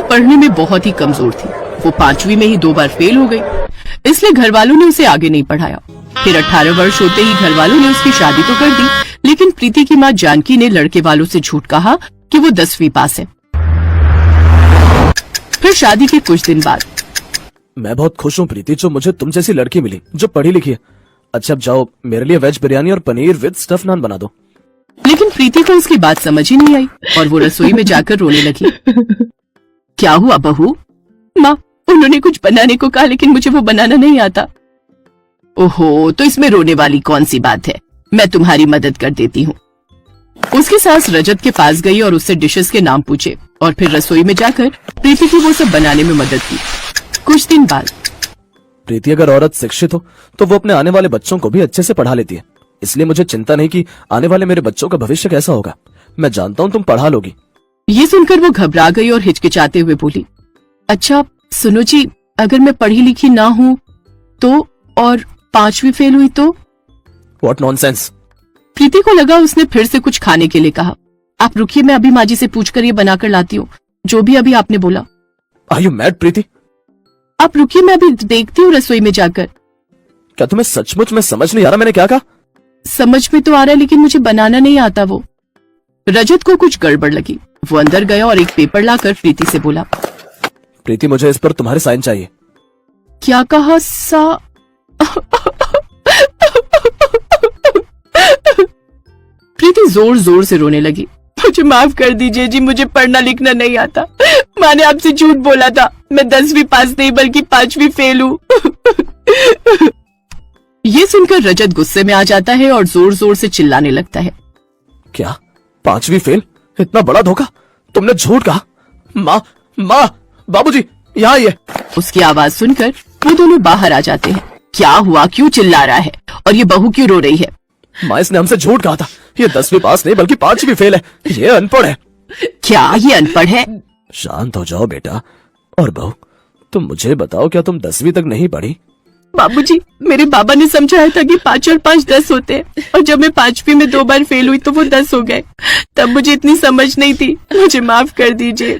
पढ़ने में बहुत ही कमजोर थी। वो 5वीं में ही 2 बार फेल हो गई, इसलिए घर वालों ने उसे आगे नहीं पढ़ाया। फिर 18 वर्ष होते ही घर वालों ने उसकी शादी तो कर दी, लेकिन प्रीति की माँ जानकी ने लड़के वालों से झूठ कहा कि वो 10वीं पास है। फिर शादी के कुछ दिन बाद, मैं बहुत खुश हूँ प्रीति, जो मुझे तुम जैसी लड़की मिली जो पढ़ी लिखी है। अच्छा अब जाओ, मेरे लिए वेज बिरयानी और पनीर विद स्टफ नान बना दो। लेकिन प्रीति को उसकी बात समझ ही नहीं आई और वो रसोई में जाकर रोने लगी। क्या हुआ बहू? माँ, उन्होंने कुछ बनाने को कहा लेकिन मुझे वो बनाना नहीं आता। ओहो, तो इसमें रोने वाली कौन सी बात है, मैं तुम्हारी मदद कर देती हूँ। उसकी सास रजत के पास गई और उससे डिशेस के नाम पूछे और फिर रसोई में जाकर प्रीति की वो सब बनाने में मदद की। कुछ दिन बाद, प्रीति अगर औरत शिक्षित हो तो वो अपने आने वाले बच्चों को भी अच्छे से पढ़ा लेती है, इसलिए मुझे चिंता नहीं कि आने वाले मेरे बच्चों का भविष्य कैसा होगा। मैं जानता हूँ तुम पढ़ा लोगी। ये सुनकर वो घबरा गई और हिचकिचाते हुए बोली, अच्छा सुनो जी, अगर मैं पढ़ी लिखी ना हूँ तो, और 5वीं फेल हुई तो? What nonsense. प्रीति को लगा उसने फिर से कुछ खाने के लिए कहा। आप रुकिए, मैं अभी माँ जी से पूछकर ये बनाकर लाती हूँ, जो भी अभी आपने बोला। आर यू मैड प्रीति? आप रुकिए, मैं अभी देखती हूँ रसोई में जाकर। क्या तुम्हें सचमुच में समझ नहीं आ रहा मैंने क्या कहा? समझ में तो आ रहा है लेकिन मुझे बनाना नहीं आता वो। रजत को कुछ गड़बड़ लगी, वो अंदर गया और एक पेपर लाकर प्रीति से बोला, प्रीति मुझे इस पर तुम्हारे साइन चाहिए। क्या कहा? प्रीति जोर जोर से रोने लगी। मुझे माफ कर दीजिए जी, मुझे पढ़ना लिखना नहीं आता। माँ ने आपसे झूठ बोला था, मैं 10वीं पास नहीं बल्कि 5वीं फेल हूँ। ये सुनकर रजत गुस्से में आ जाता है और जोर जोर से चिल्लाने लगता है। क्या 5वीं फेल? इतना बड़ा धोखा? तुमने झूठ कहा? माँ, बाबूजी यहाँ आइए। उसकी आवाज सुनकर वो दोनों बाहर आ जाते हैं। क्या हुआ, क्यों चिल्ला रहा है और ये बहू क्यों रो रही है? माँ, इसने हमसे झूठ कहा था, ये 10वीं पास नहीं बल्कि 5वीं फेल है, ये अनपढ़ है। क्या ये अनपढ़ है? शांत हो जाओ बेटा। और बहू तुम मुझे बताओ, क्या तुम 10वीं तक नहीं पढ़ी? बाबूजी, मेरे बाबा ने समझाया था कि 5 और 5 10 होते हैं, और जब मैं 5वीं में 2 बार फेल हुई तो वो 10 हो गए। तब मुझे इतनी समझ नहीं थी, मुझे माफ कर दीजिए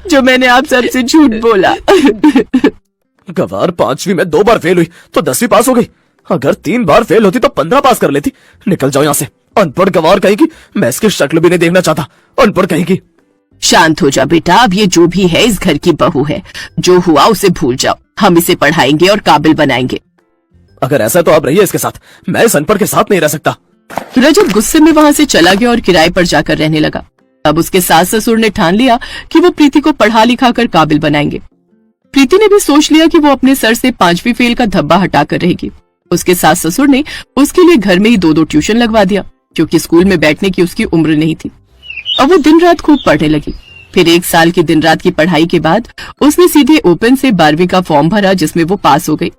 जो मैंने आप सबसे झूठ बोला। गवार, 5वीं में 2 बार फेल हुई तो 10वीं पास हो गई। अगर 3 बार फेल होती तो 15 पास कर लेती। निकल जाओ यहाँ से, अनपढ़ गवार कहीं की। मैं इसकी शक्ल भी नहीं देखना चाहता, अनपढ़ कहीं की। शांत हो जा बेटा, अब ये जो भी है इस घर की बहू है, जो हुआ उसे भूल जाओ। हम इसे पढ़ाएंगे और काबिल बनाएंगे। अगर ऐसा है तो आप रहिए इसके साथ, मैं इस अनपढ़ के साथ नहीं रह सकता। रजत गुस्से में वहाँ से चला गया और किराए पर जाकर रहने लगा। अब उसके सास ससुर ने ठान लिया कि वो प्रीति को पढ़ा लिखा कर काबिल बनाएंगे। प्रीति ने भी सोच लिया कि वो अपने सर से 5वीं फेल का धब्बा हटाकर रहेगी। उसके सास ससुर ने उसके लिए घर में ही 2-2 ट्यूशन लगवा दिया, क्योंकि स्कूल में बैठने की उसकी उम्र नहीं थी। अब वो दिन रात खूब पढ़ने लगी। फिर 1 साल की दिन रात की पढ़ाई के बाद उसने सीधे ओपन से 12वीं का फॉर्म भरा, जिसमें वो पास हो गई।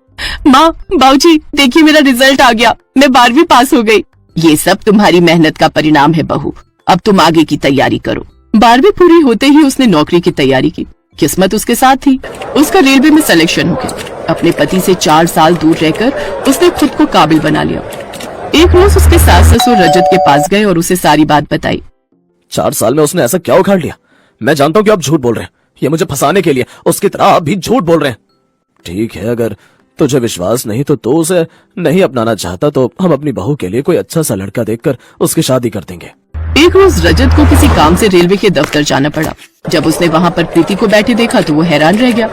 माँ, बाबूजी, देखिए मेरा रिजल्ट आ गया, मैं 12वीं पास हो गई। ये सब तुम्हारी मेहनत का परिणाम है बहू, अब तुम आगे की तैयारी करो। 12वीं पूरी होते ही उसने नौकरी की तैयारी की। किस्मत उसके साथ थी, उसका रेलवे में सिलेक्शन हो गया। अपने पति से 4 साल दूर रहकर उसने खुद को काबिल बना लिया। एक रोज उसके सास ससुर रजत के पास गए और उसे सारी बात बताई। 4 साल में उसने ऐसा क्या उखाड़ लिया? मैं जानता हूँ कि आप झूठ बोल रहे हैं, ये मुझे फंसाने के लिए। उसकी तरह आप भी झूठ बोल रहे हैं। ठीक है, अगर तुझे विश्वास नहीं तो उसे नहीं अपनाना चाहता तो हम अपनी बहू के लिए कोई अच्छा सा लड़का देखकर उसकी शादी कर देंगे। एक रोज रजत को किसी काम से रेलवे के दफ्तर जाना पड़ा। जब उसने वहाँ पर प्रीति को बैठे देखा तो वो हैरान रह गया,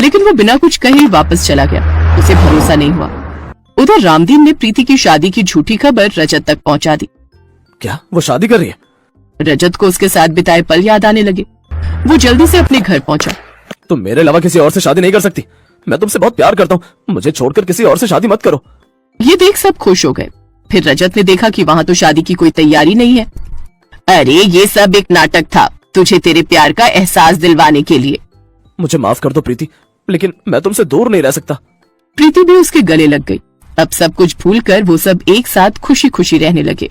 लेकिन वो बिना कुछ कहे ही वापस चला गया। उसे भरोसा नहीं हुआ। उधर रामदीन ने प्रीति की शादी की झूठी खबर रजत तक पहुँचा दी। क्या वो शादी कर रही है? रजत को उसके साथ बिताए पल याद आने लगे। वो जल्दी से अपने घर पहुंचा। तुम मेरे अलावा किसी और से शादी नहीं कर सकती। मैं तुमसे बहुत प्यार करता हूँ, मुझे छोड़कर किसी और से शादी मत करो। ये देख सब खुश हो गए। फिर रजत ने देखा कि वहाँ तो शादी की कोई तैयारी नहीं है। अरे ये सब एक नाटक था, तुझे तेरे प्यार का एहसास दिलवाने के लिए। मुझे माफ कर दो प्रीति, लेकिन मैं तुमसे दूर नहीं रह सकता। प्रीति भी उसके गले लग गई। अब सब कुछ भूलकर वो सब एक साथ खुशी खुशी रहने लगे।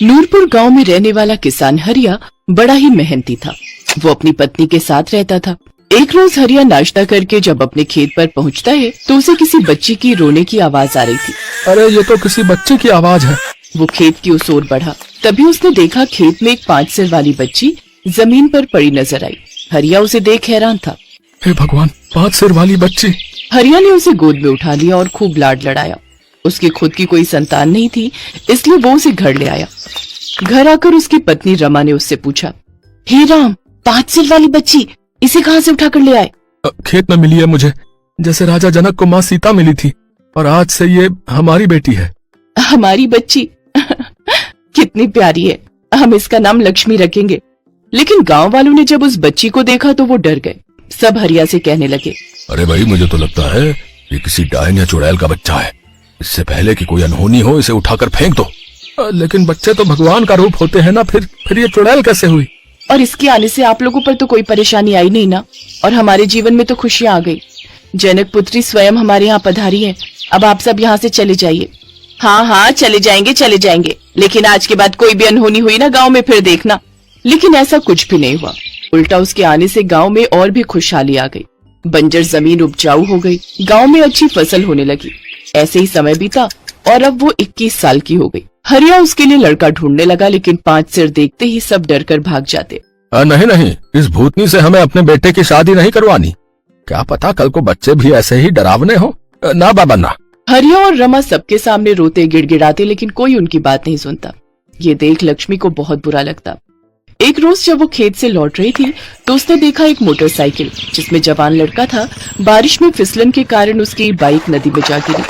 नूरपुर गांव में रहने वाला किसान हरिया बड़ा ही मेहनती था। वो अपनी पत्नी के साथ रहता था। एक रोज हरिया नाश्ता करके जब अपने खेत पर पहुंचता है तो उसे किसी बच्ची की रोने की आवाज आ रही थी। अरे ये तो किसी बच्चे की आवाज है। वो खेत की ओर बढ़ा तभी उसने देखा खेत में एक 5 सिर वाली बच्ची जमीन पर पड़ी नजर आई। हरिया उसे देख हैरान था। हे भगवान, 5 सिर वाली बच्ची। हरिया ने उसे गोद में उठा लिया और खूब लाड लड़ाया। उसकी खुद की कोई संतान नहीं थी, इसलिए वो उसे घर ले आया। घर आकर उसकी पत्नी रमा ने उससे पूछा, हे राम, 5 सिर वाली बच्ची इसे कहाँ से उठाकर ले आए? खेत में मिली है मुझे, जैसे राजा जनक को माँ सीता मिली थी, और आज से ये हमारी बेटी है। हमारी बच्ची? कितनी प्यारी है, हम इसका नाम लक्ष्मी रखेंगे। लेकिन गांव वालों ने जब उस बच्ची को देखा तो वो डर गए। सब हरिया से कहने लगे, अरे भाई, मुझे तो लगता है ये किसी डायन या चुड़ैल का बच्चा है। इससे पहले कि कोई अनहोनी हो, इसे उठाकर फेंक दो। लेकिन बच्चे तो भगवान का रूप होते हैं ना, फिर ये चुड़ैल कैसे हुई? और इसके आने से आप लोगों पर तो कोई परेशानी आई नहीं ना, और हमारे जीवन में तो खुशियां आ गई। जनक पुत्री स्वयं हमारे यहाँ पधारी है। अब आप सब यहाँ से चले जाइए। हाँ हाँ, चले जाएंगे, लेकिन आज के बाद कोई भी अनहोनी हुई ना गांव में फिर देखना। लेकिन ऐसा कुछ भी नहीं हुआ। उल्टा उसके आने से गांव में और भी खुशहाली आ गई। बंजर जमीन उपजाऊ हो गई, गांव में अच्छी फसल होने लगी। ऐसे ही समय बीता और अब वो 21 साल की हो गई। हरिया उसके लिए लड़का ढूंढने लगा, लेकिन 5 सिर देखते ही सब डर कर भाग जाते। नहीं, इस भूतनी से हमें अपने बेटे की शादी नहीं करवानी। क्या पता कल को बच्चे भी ऐसे ही डरावने हो। ना बाबा ना। हरिया और रमा सबके सामने रोते गिड़गिड़ाते, लेकिन कोई उनकी बात नहीं सुनता। ये देख लक्ष्मी को बहुत बुरा लगता। एक रोज जब वो खेत से लौट रही थी तो उसने देखा एक मोटरसाइकिल जिसमें जवान लड़का था। बारिश में फिसलन के कारण उसकी बाइक नदी में जा गिरी।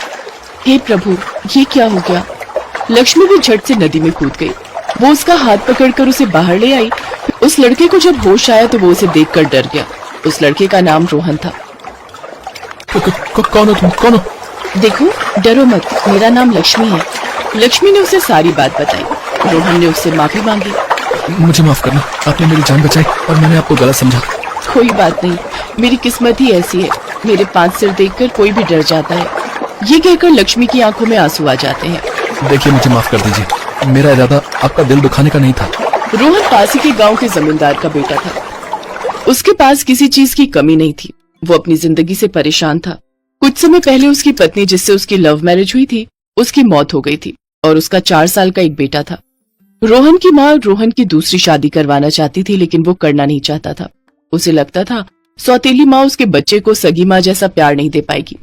हे प्रभु, ये क्या हो गया? लक्ष्मी भी झट से नदी में कूद गई। वो उसका हाथ पकड़कर उसे बाहर ले आई। उस लड़के को जब होश आया तो वो उसे देखकर डर गया। उस लड़के का नाम रोहन था। कौन हो तुम? कौन हो? देखो, डरो मत, मेरा नाम लक्ष्मी है। लक्ष्मी ने उसे सारी बात बताई। रोहन ने उससे माफी मांगी। मुझे माफ करना, आपने मेरी जान बचाई और मैंने आपको गलत समझा। कोई बात नहीं, मेरी किस्मत ही ऐसी है। मेरे 5 सिर देखकर कोई भी डर जाता है। ये कहकर लक्ष्मी की आंखों में आंसू आ जाते हैं। देखिए, मुझे माफ कर दीजिए। मेरा इरादा आपका दिल दुखाने का नहीं था। रोहन पास ही के गांव के जमींदार का बेटा था। उसके पास किसी चीज की कमी नहीं थी। वो अपनी जिंदगी से परेशान था। कुछ समय पहले उसकी पत्नी, जिससे उसकी लव मैरिज हुई थी, उसकी मौत हो गई थी और उसका 4 साल का एक बेटा था। रोहन की माँ रोहन की दूसरी शादी करवाना चाहती थी, लेकिन वो करना नहीं चाहता था। उसे लगता था सौतेली माँ उसके बच्चे को सगी माँ जैसा प्यार नहीं दे पाएगी।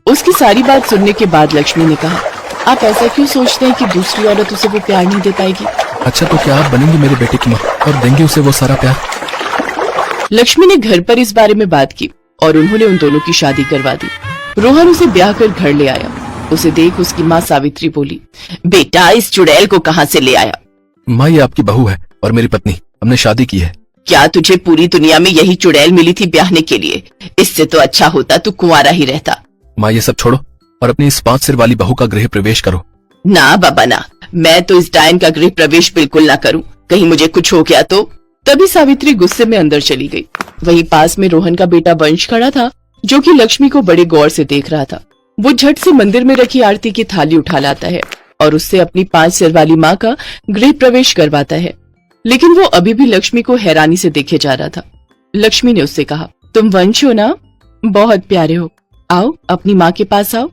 उसकी सारी बात सुनने के बाद लक्ष्मी ने कहा, आप ऐसा क्यों सोचते हैं कि दूसरी औरत उसे वो प्यार नहीं दे पाएगी? अच्छा, तो क्या आप बनेंगे मेरे बेटे की माँ और देंगे उसे वो सारा प्यार? लक्ष्मी ने घर पर इस बारे में बात की और उन्होंने उन दोनों की शादी करवा दी। रोहन उसे ब्याह कर घर ले आया। उसे देख उसकी माँ सावित्री बोली, बेटा, इस चुड़ैल को कहाँ से ले आया? माँ, ये आपकी बहू है और मेरी पत्नी। हमने शादी की है। क्या तुझे पूरी दुनिया में यही चुड़ैल मिली थी ब्याहने के लिए? इससे तो अच्छा होता तू कुंवारा ही रहता। माँ, ये सब छोड़ो और अपनी इस 5 सिर वाली बहू का गृह प्रवेश करो। ना बाबा ना, मैं तो इस डायन का गृह प्रवेश बिल्कुल ना करूं। कहीं मुझे कुछ हो गया तो? तभी सावित्री गुस्से में अंदर चली गई। वहीं पास में रोहन का बेटा वंश खड़ा था, जो कि लक्ष्मी को बड़े गौर से देख रहा था। वो झट से मंदिर में रखी आरती की थाली उठा लाता है और उससे अपनी 5 सिर वाली माँ का गृह प्रवेश करवाता है। लेकिन वो अभी भी लक्ष्मी को हैरानी से देखे जा रहा था। लक्ष्मी ने उससे कहा, तुम वंश हो ना? बहुत प्यारे हो। आओ अपनी माँ के पास आओ।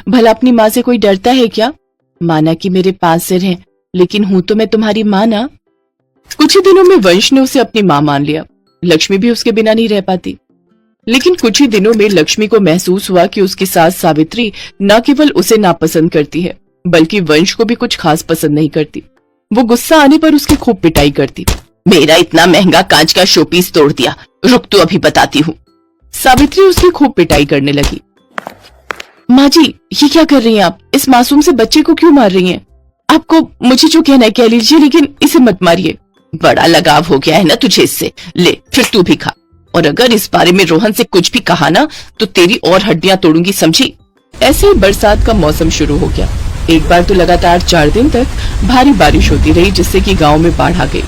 भला अपनी माँ से कोई डरता है क्या? माना कि मेरे 5 सिर हैं, लेकिन हूं तो मैं तुम्हारी माँ ना। कुछ ही दिनों में वंश ने उसे अपनी माँ मान लिया। लक्ष्मी भी उसके बिना नहीं रह पाती। लेकिन कुछ ही दिनों में लक्ष्मी को महसूस हुआ कि उसकी सास सावित्री न केवल उसे नापसंद करती है, बल्कि वंश को भी कुछ खास पसंद नहीं करती। वो गुस्सा आने पर उसकी खूब पिटाई करती। मेरा इतना महंगा कांच का शोपीस तोड़ दिया, रुक तो अभी बताती हूँ। सावित्री उसकी खूब पिटाई करने लगी। माँ जी, ये क्या कर रही हैं आप? इस मासूम से बच्चे को क्यों मार रही हैं? आपको मुझे जो कहना है कह लीजिए, लेकिन इसे मत मारिए। बड़ा लगाव हो गया है ना तुझे इससे, ले फिर तू भी खा। और अगर इस बारे में रोहन से कुछ भी कहा ना तो तेरी और हड्डियां तोड़ूंगी, समझी? ऐसे ही बरसात का मौसम शुरू हो गया। एक बार तो लगातार 4 दिन तक भारी बारिश होती रही, जिससे कि गांव में बाढ़ आ गई।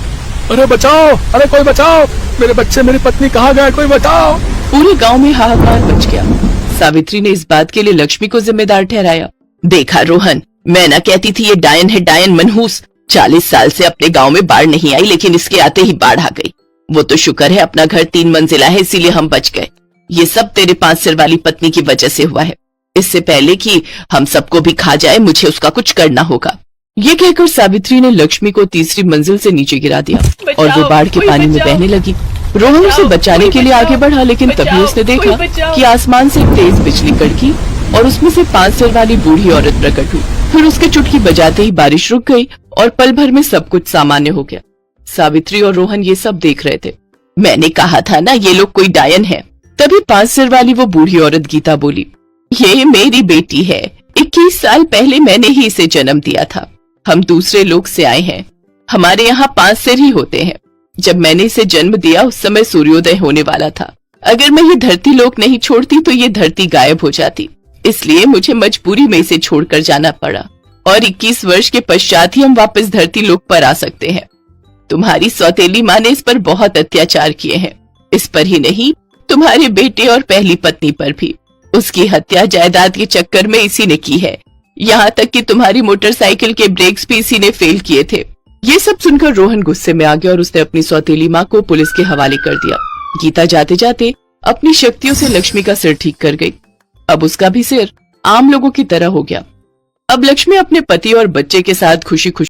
अरे बचाओ, अरे कोई बचाओ, मेरे बच्चे मेरी पत्नी कहाँ गए, कोई बचाओ। पूरे गांव में हाहाकार मच गया। सावित्री ने इस बात के लिए लक्ष्मी को जिम्मेदार ठहराया। देखा रोहन, मैं ना कहती थी ये डायन है, डायन मनहूस। 40 साल से अपने गांव में बाढ़ नहीं आई, लेकिन इसके आते ही बाढ़ आ गई। वो तो शुक्र है अपना घर 3 मंजिला है, इसीलिए हम बच गए। ये सब तेरे 5 सिर वाली पत्नी की वजह से हुआ है। इससे पहले कि हम सबको भी खा जाए, मुझे उसका कुछ करना होगा। ये कहकर सावित्री ने लक्ष्मी को तीसरी मंजिल से नीचे गिरा दिया और वो बाढ़ के पानी में बहने लगी। रोहन उसे बचाने के लिए आगे बढ़ा, लेकिन तभी उसने देखा कि आसमान से तेज बिजली कड़की और उसमें से 5 सिर वाली बूढ़ी औरत प्रकट हुई। फिर उसके चुटकी बजाते ही बारिश रुक गई और पल भर में सब कुछ सामान्य हो गया। सावित्री और रोहन ये सब देख रहे थे। मैंने कहा था ना, ये लोग कोई डायन है। तभी 5 सिर वाली वो बूढ़ी औरत गीता बोली, ये मेरी बेटी है। 21 साल पहले मैंने ही इसे जन्म दिया था। हम दूसरे लोक से आए हैं। हमारे यहाँ 5 सिर ही होते हैं। जब मैंने इसे जन्म दिया उस समय सूर्योदय होने वाला था। अगर मैं ये धरती लोक नहीं छोड़ती तो ये धरती गायब हो जाती, इसलिए मुझे मजबूरी में इसे छोड़कर जाना पड़ा और 21 वर्ष के पश्चात ही हम वापस धरती लोक पर आ सकते हैं। तुम्हारी सौतेली माँ ने इस पर बहुत अत्याचार किए हैं। इस पर ही नहीं, तुम्हारे बेटे और पहली पत्नी पर भी। उसकी हत्या जायदाद के चक्कर में इसी ने की है। यहाँ तक कि तुम्हारी मोटरसाइकिल के ब्रेक्स भी इसी ने फेल किए थे। ये सब सुनकर रोहन गुस्से में आ गया और उसने अपनी सौतेली माँ को पुलिस के हवाले कर दिया। गीता जाते जाते अपनी शक्तियों से लक्ष्मी का सिर ठीक कर गई। अब उसका भी सिर आम लोगों की तरह हो गया। अब लक्ष्मी अपने पति और बच्चे के साथ खुशी खुशी